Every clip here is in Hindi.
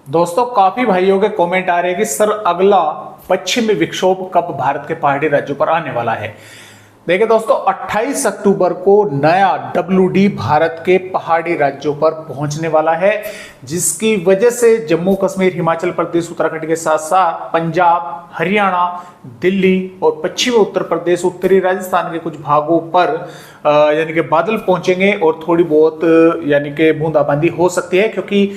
दोस्तों काफी भाइयों के कमेंट आ रहे हैं कि सर अगला पश्चिमी विक्षोभ कब भारत के पहाड़ी राज्यों पर आने वाला है। देखिए दोस्तों 28 अक्टूबर को नया WD भारत के पहाड़ी राज्यों पर पहुंचने वाला है, जिसकी वजह से जम्मू कश्मीर, हिमाचल प्रदेश, उत्तराखंड के साथ साथ पंजाब, हरियाणा, दिल्ली और पश्चिमी उत्तर प्रदेश, उत्तरी राजस्थान के कुछ भागों पर यानी कि बादल पहुंचेंगे और थोड़ी बहुत यानी कि बूंदाबांदी हो सकती है, क्योंकि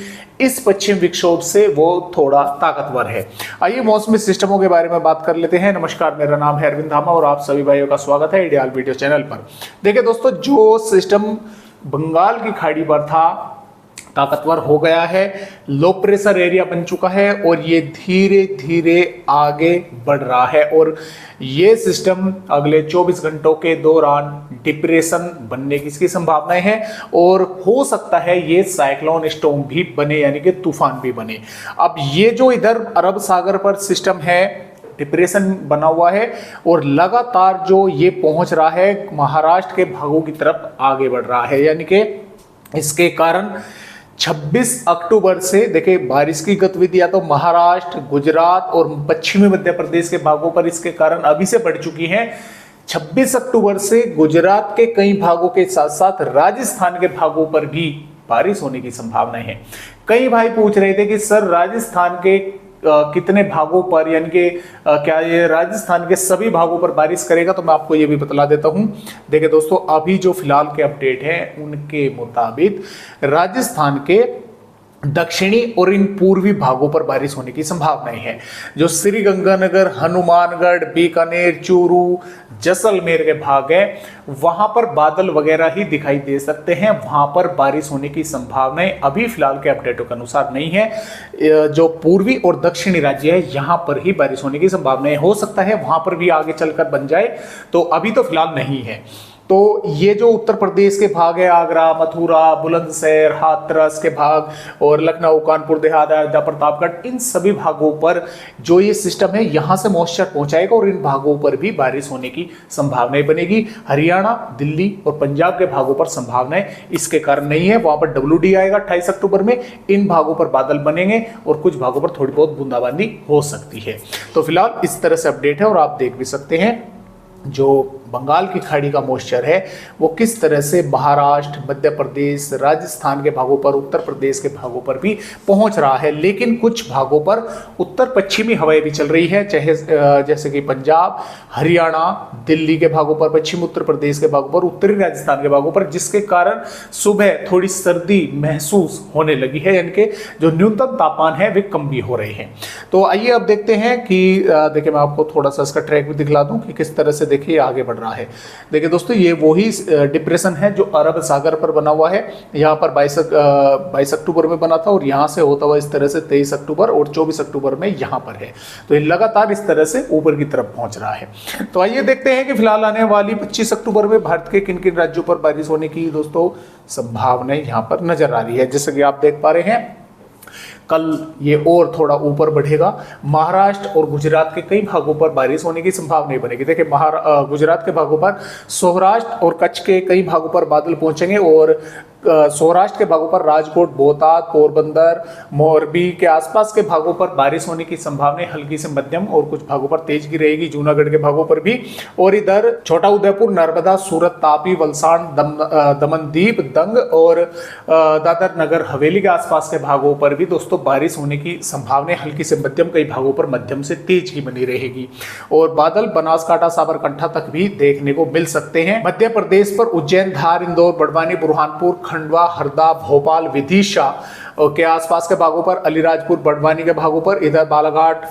इस पश्चिम विक्षोभ से वो थोड़ा ताकतवर है। आइए मौसमी सिस्टमों के बारे में बात कर लेते हैं। नमस्कार, मेरा नाम है अरविंद धामा और आप सभी भाइयों का स्वागत है आइडियल वीडियो चैनल पर। देखिए दोस्तों, जो सिस्टम बंगाल की खाड़ी पर था ताकतवर हो गया है, लो प्रेशर एरिया बन चुका है और ये धीरे धीरे आगे बढ़ रहा है और ये सिस्टम अगले 24 घंटों के दौरान डिप्रेशन बनने की इसकी संभावनाएं हैं और हो सकता है ये साइक्लोन स्टॉर्म भी बने, यानी कि तूफान भी बने। अब ये जो इधर अरब सागर पर सिस्टम है, डिप्रेशन बना हुआ है और लगातार जो ये पहुंच रहा है महाराष्ट्र के भागों की तरफ आगे बढ़ रहा है, यानी कि इसके कारण 26 अक्टूबर से देखिए बारिश की गतिविधियां तो महाराष्ट्र, गुजरात और पश्चिमी मध्य प्रदेश के भागों पर इसके कारण अभी से बढ़ चुकी हैं। 26 अक्टूबर से गुजरात के कई भागों के साथ साथ राजस्थान के भागों पर भी बारिश होने की संभावना है। कई भाई पूछ रहे थे कि सर राजस्थान के कितने भागों पर, यानी कि क्या ये राजस्थान के सभी भागों पर बारिश करेगा, तो मैं आपको ये भी बतला देता हूं। देखिए दोस्तों, अभी जो फिलहाल के अपडेट हैं उनके मुताबिक राजस्थान के दक्षिणी और इन पूर्वी भागों पर बारिश होने की संभावनाएं हैं। जो श्रीगंगानगर, हनुमानगढ़, बीकानेर, चूरू, जैसलमेर के भाग है, वहां पर बादल वगैरह ही दिखाई दे सकते हैं, वहां पर बारिश होने की संभावनाएं अभी फिलहाल के अपडेटों के अनुसार नहीं है। जो पूर्वी और दक्षिणी राज्य है यहां पर ही बारिश होने की संभावनाएं, हो सकता है वहां पर भी आगे चलकर बन जाए, तो अभी तो फिलहाल नहीं है। तो ये जो उत्तर प्रदेश के भाग है, आगरा, मथुरा, बुलंदशहर, हाथरस के भाग और लखनऊ, कानपुर देहात, अयोध्या, प्रतापगढ़, इन सभी भागों पर जो ये सिस्टम है यहाँ से मॉइस्चर पहुंचाएगा और इन भागों पर भी बारिश होने की संभावनाएं बनेगी। हरियाणा, दिल्ली और पंजाब के भागों पर संभावनाएं इसके कारण नहीं है। वहां पर WD आएगा 28 अक्टूबर में, इन भागों पर बादल बनेंगे और कुछ भागों पर थोड़ी बहुत बूंदाबांदी हो सकती है। तो फिलहाल इस तरह से अपडेट है और आप देख भी सकते हैं जो बंगाल की खाड़ी का मॉइस्चर है वो किस तरह से महाराष्ट्र, मध्य प्रदेश, राजस्थान के भागों पर, उत्तर प्रदेश के भागों पर भी पहुंच रहा है। लेकिन कुछ भागों पर उत्तर पश्चिमी हवाएं भी चल रही है, चाहे जैसे कि पंजाब, हरियाणा, दिल्ली के भागों पर, पश्चिम उत्तर प्रदेश के भागों पर, उत्तरी राजस्थान के भागों पर, जिसके कारण सुबह थोड़ी सर्दी महसूस होने लगी है, यानी कि जो न्यूनतम तापमान है वे कम भी हो रहे हैं। तो आइए अब देखते हैं कि देखिए मैं आपको थोड़ा सा इसका ट्रैक भी दिखला दूं कि किस तरह से देखिए आगे बढ़ रहा है। देखिए दोस्तों, ये वही डिप्रेशन है जो अरब सागर पर बना हुआ है। यहाँ पर 22 अक्टूबर में बना था और यहाँ से होता हुआ इस तरह से 23 अक्टूबर और 24 अक्टूबर में यहाँ पर है। तो ये लगातार इस तरह से ऊपर की तरफ पहुंच रहा है। तो आइए देखते हैं कि फिलहाल आने वाली 25 अक्टूबर में भारत के किन किन राज्यों पर बारिश होने की दोस्तों संभावनाएं यहाँ पर नजर आ रही है। जैसे कि आप देख पा रहे हैं, कल ये और थोड़ा ऊपर बढ़ेगा। महाराष्ट्र और गुजरात के कई भागों पर बारिश होने की संभावना बनेगी। देखिए गुजरात के भागों पर, सौराष्ट्र और कच्छ के कई भागों पर बादल पहुंचेंगे और सौराष्ट्र के भागों पर राजकोट, बोटाद, पोरबंदर, मोरबी के आसपास के भागों पर बारिश होने की संभावना हल्की से मध्यम और कुछ भागों पर तेज की रहेगी। जूनागढ़ के भागों पर भी, और इधर छोटा उदयपुर, नर्मदा, सूरत, तापी, वलसाड़, दमनदीप, दंग और दादर नगर हवेली के आसपास के भागों पर भी दोस्तों बारिश होने की संभावना हल्की से मध्यम, कई भागों पर मध्यम से तेज की बनी रहेगी। और बादल बनासकांठा, साबरकांठा तक भी देखने को मिल सकते हैं। मध्य प्रदेश पर उज्जैन, धार, इंदौर, बड़वानी, बुरहानपुर, खंडवा, हरदा, भोपाल, विदिशा के आसपास के भागों पर, अलीराजपुर, बड़वानी के भागों पर, इधर बालाघाट,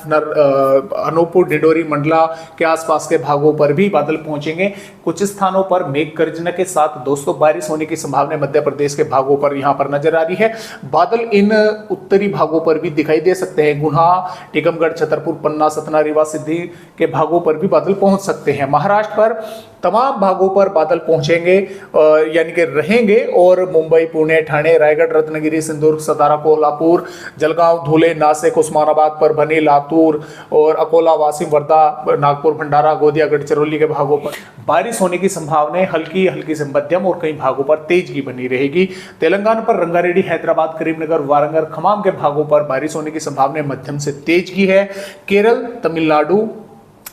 अनूपपुर, डिंडोरी, मंडला के आसपास के भागों पर भी बादल पहुंचेंगे। कुछ स्थानों पर मेघ गर्जना के साथ दोस्तों बारिश होने की संभावना मध्य प्रदेश के भागों पर यहां पर नजर आ रही है। बादल इन उत्तरी भागों पर भी दिखाई दे सकते हैं। गुना, टीकमगढ़, छतरपुर, पन्ना, सतना, रीवा, सिद्धि के भागों पर भी बादल पहुंच सकते हैं। महाराष्ट्र पर तमाम भागों पर बादल पहुंचेंगे यानी कि रहेंगे और मुंबई, पुणे, ठाणे, रायगढ़, रत्नागिरी, सिंधुदुर्ग, सातारा, कोल्हापुर, जलगांव, धुले, नासिक, उस्मानाबाद, परभणी, लातूर और अकोला, वाशिम, वर्धा, नागपुर, भंडारा, गोंदिया, गढ़चिरौली के भागों पर बारिश होने की संभावना हल्की हल्की से मध्यम और कई भागों पर तेज की बनी रहेगी। तेलंगाना पर रंगारेड्डी, हैदराबाद, करीमनगर, वारंगल, खम्माम के भागों पर बारिश होने की संभावना मध्यम से तेज की है। केरल, तमिलनाडु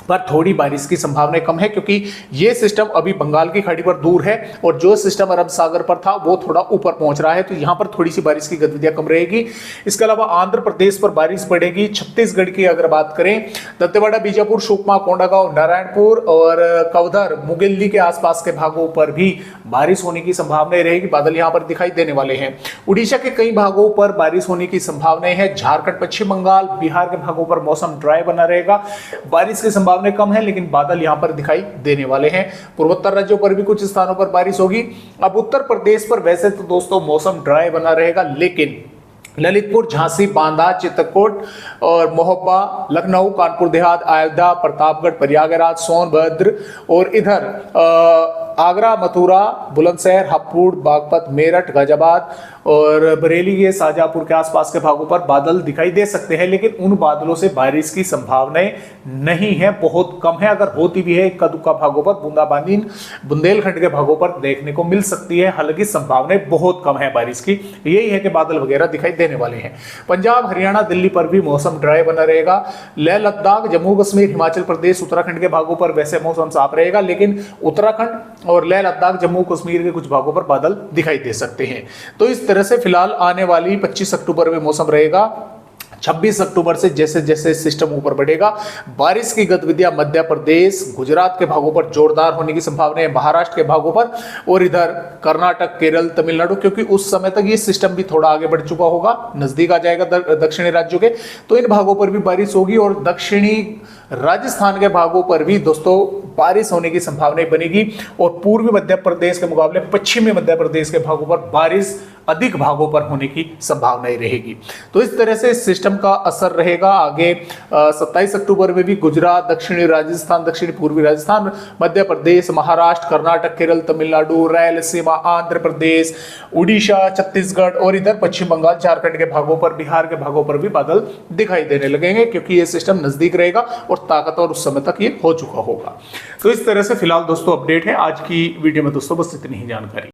पर थोड़ी बारिश की संभावना कम है क्योंकि यह सिस्टम अभी बंगाल की खाड़ी पर दूर है और जो सिस्टम अरब सागर पर था वो थोड़ा ऊपर पहुंच रहा है, तो यहां पर थोड़ी सी बारिश की गतिविधियां कम रहेगी। इसके अलावा आंध्र प्रदेश पर बारिश पड़ेगी। छत्तीसगढ़ की अगर बात करें, दंतेवाड़ा, बीजापुर, सुकमा, कोंडागांव, नारायणपुर और कवधर, मुगेली के आसपास के भागों पर भी बारिश होने की संभावना रहेगी। बादल यहां पर दिखाई देने वाले हैं। उड़ीसा के कई भागों पर बारिश होने की संभावना है। झारखंड, पश्चिम बंगाल, बिहार के भागों पर मौसम ड्राई बना रहेगा। बारिश की संभावना कम है लेकिन बादल यहां पर दिखाई देने वाले हैं। पूर्वोत्तर राज्यों पर भी कुछ स्थानों पर बारिश होगी। अब उत्तर प्रदेश पर वैसे तो दोस्तों मौसम ड्राई बना रहेगा, लेकिन ललितपुर, झांसी, बांदा, चित्रकूट और मोहब्बा, लखनऊ, कानपुर देहात, अयोध्या, प्रतापगढ़, प्रयागराज, सोनभद्र और इधर आगरा, मथुरा, बुलंदशहर, हापुड़, बागपत, मेरठ, गाजियाबाद और बरेली के शाहजहांपुर के आसपास के भागों पर बादल दिखाई दे सकते हैं, लेकिन उन बादलों से बारिश की संभावनाएं नहीं है, बहुत कम है। अगर होती भी है इक्का दुक्का भागों पर, बूंदाबांदी बुंदेलखंड के भागों पर देखने को मिल सकती है, हालांकि संभावनाएं बहुत कम है बारिश की। यही है कि बादल वगैरह दिखाई देने वाले हैं। पंजाब, हरियाणा, दिल्ली पर भी मौसम ड्राई बना रहेगा। लेह लद्दाख, जम्मू कश्मीर, हिमाचल प्रदेश, उत्तराखंड के भागों पर वैसे मौसम साफ रहेगा, लेकिन उत्तराखंड और लेह लद्दाख, जम्मू कश्मीर के कुछ भागों पर बादल दिखाई दे सकते हैं। तो इस तरह से फिलहाल आने वाली 25 अक्टूबर में मौसम रहेगा। 26 अक्टूबर से जैसे जैसे सिस्टम ऊपर बढ़ेगा, बारिश की गतिविधियां मध्य प्रदेश, गुजरात के भागों पर जोरदार होने की संभावना है, महाराष्ट्र के भागों पर और इधर कर्नाटक, केरल, तमिलनाडु, क्योंकि उस समय तक ये सिस्टम भी थोड़ा आगे बढ़ चुका होगा, नजदीक आ जाएगा दक्षिणी राज्यों के, तो इन भागों पर भी बारिश होगी और दक्षिणी राजस्थान के भागों पर भी दोस्तों बारिश होने की संभावना बनेगी और पूर्वी मध्य प्रदेश के मुकाबले पश्चिमी मध्य प्रदेश के भागों पर बारिश अधिक भागों पर होने की संभावनाएं रहेगी। तो इस तरह से सिस्टम का असर रहेगा आगे। 27 अक्टूबर में भी गुजरात, दक्षिणी राजस्थान, दक्षिणी पूर्वी राजस्थान, मध्य प्रदेश, महाराष्ट्र, कर्नाटक, केरल, तमिलनाडु, रायलसीमा, आंध्र प्रदेश, उड़ीसा, छत्तीसगढ़ और इधर पश्चिम बंगाल, झारखंड के भागों पर, बिहार के भागों पर भी बादल दिखाई देने लगेंगे क्योंकि ये सिस्टम नजदीक रहेगा और ताकतवर उस समय तक ये हो चुका होगा। तो इस तरह से फिलहाल दोस्तों अपडेट है आज की वीडियो में दोस्तों, बस इतनी ही जानकारी।